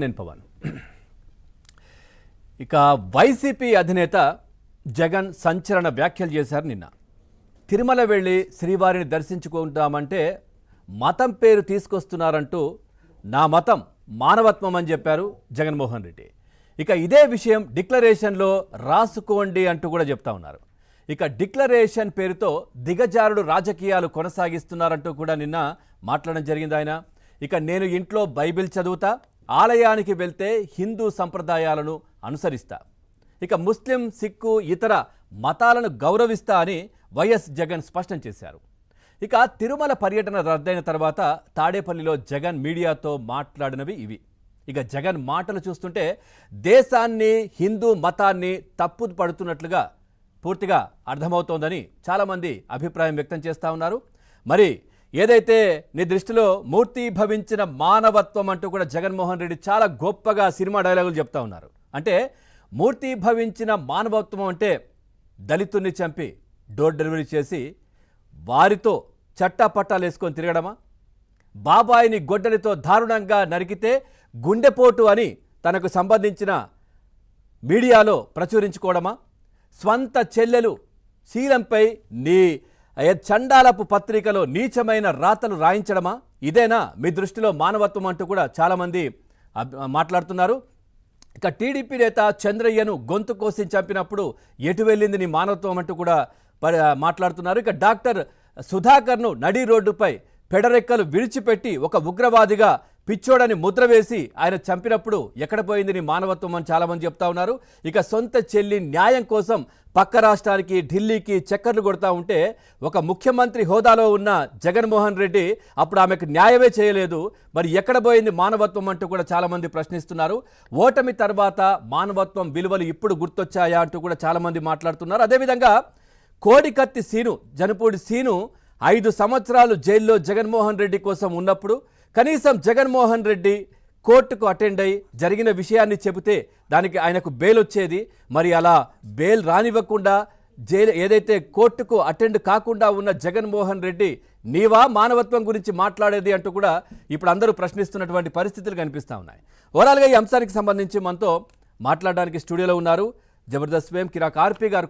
నేను పవన్. ఇక వైసీపీ అధినేత జగన్ సంచలన వ్యాఖ్యలు చేశారు. నిన్న తిరుమల వెళ్ళి శ్రీవారిని దర్శించుకుంటామంటే మతం పేరు తీసుకొస్తున్నారంటూ నా మతం మానవత్వం అని చెప్పారు జగన్మోహన్ రెడ్డి. ఇక ఇదే విషయం డిక్లరేషన్లో రాసుకోండి అంటూ కూడా చెప్తా ఉన్నారు. ఇక డిక్లరేషన్ పేరుతో దిగజారుడు రాజకీయాలు కొనసాగిస్తున్నారంటూ కూడా నిన్న మాట్లాడడం జరిగింది ఆయన. ఇక నేను ఇంట్లో బైబిల్ చదువుతా, ఆలయానికి వెళ్తే హిందూ సంప్రదాయాలను అనుసరిస్తా, ఇక ముస్లిం, సిక్కు, ఇతర మతాలను గౌరవిస్తా అని వైఎస్ జగన్ స్పష్టం చేశారు. ఇక తిరుమల పర్యటన రద్దయిన తర్వాత తాడేపల్లిలో జగన్ మీడియాతో మాట్లాడినవి ఇవి. ఇక జగన్ మాటలు చూస్తుంటే దేశాన్ని, హిందూ మతాన్ని తప్పు పడుతున్నట్లుగా పూర్తిగా అర్థమవుతోందని చాలామంది అభిప్రాయం వ్యక్తం చేస్తూ ఉన్నారు. మరి ఏదైతే నీ దృష్టిలో మూర్తి భవించిన మానవత్వం అంటూ కూడా జగన్మోహన్ రెడ్డి చాలా గొప్పగా సినిమా డైలాగులు చెప్తా ఉన్నారు. అంటే మూర్తి భవించిన మానవత్వం అంటే దళితుల్ని చంపి డోర్ డెలివరీ చేసి వారితో చట్టాపట్టాలు వేసుకొని తిరగడమా? బాబాయిని గొడ్డలితో దారుణంగా నరికితే గుండెపోటు అని తనకు సంబంధించిన మీడియాలో ప్రచురించుకోవడమా? స్వంత చెల్లెలు శీలంపై నీ చండాలపు పత్రికలో నీచమైన రాతలు రాయించడమా? ఇదేనా మీ దృష్టిలో మానవత్వం అంటూ కూడా చాలామంది మాట్లాడుతున్నారు. ఇక టీడీపీ నేత చంద్రయ్యను గొంతు కోసి చంపినప్పుడు ఎటు వెళ్ళింది నీ మానవత్వం అంటూ కూడా మాట్లాడుతున్నారు. ఇక డాక్టర్ సుధాకర్ను నడి రోడ్డుపై పెడరెక్కలు విడిచిపెట్టి ఒక ఉగ్రవాదిగా పిచ్చోడని ముద్ర వేసి ఆయన చంపినప్పుడు ఎక్కడ పోయింది నీ మానవత్వం అని చాలామంది చెప్తా ఉన్నారు. ఇక సొంత చెల్లి న్యాయం కోసం పక్క రాష్ట్రానికి, ఢిల్లీకి చక్కర్లు కొడతా ఉంటే ఒక ముఖ్యమంత్రి హోదాలో ఉన్న జగన్మోహన్ రెడ్డి అప్పుడు ఆమెకు న్యాయమే చేయలేదు. మరి ఎక్కడ పోయింది మానవత్వం అంటూ కూడా చాలామంది ప్రశ్నిస్తున్నారు. ఓటమి తర్వాత మానవత్వం విలువలు ఇప్పుడు గుర్తొచ్చాయా అంటూ కూడా చాలామంది మాట్లాడుతున్నారు. అదేవిధంగా కోడికత్తి సీను, జనపూడి సీను 5 సంవత్సరాలు జైల్లో జగన్మోహన్ రెడ్డి కోసం ఉన్నప్పుడు కనీసం జగన్మోహన్ రెడ్డి కోర్టుకు అటెండ్ అయి జరిగిన విషయాన్ని చెబితే దానికి ఆయనకు బెయిల్ వచ్చేది. మరి అలా బెయిల్ రానివ్వకుండా జైలు ఏదైతే కోర్టుకు అటెండ్ కాకుండా ఉన్న జగన్మోహన్ రెడ్డి నీవా మానవత్వం గురించి మాట్లాడేది అంటూ కూడా ఇప్పుడు అందరూ ప్రశ్నిస్తున్నటువంటి పరిస్థితులు కనిపిస్తూ ఉన్నాయి. ఓవరాల్గా ఈ అంశానికి సంబంధించి మనతో మాట్లాడడానికి స్టూడియోలో ఉన్నారు జబర్దస్త్ ఫేమ్ కిరాక్ ఆర్పి గారు.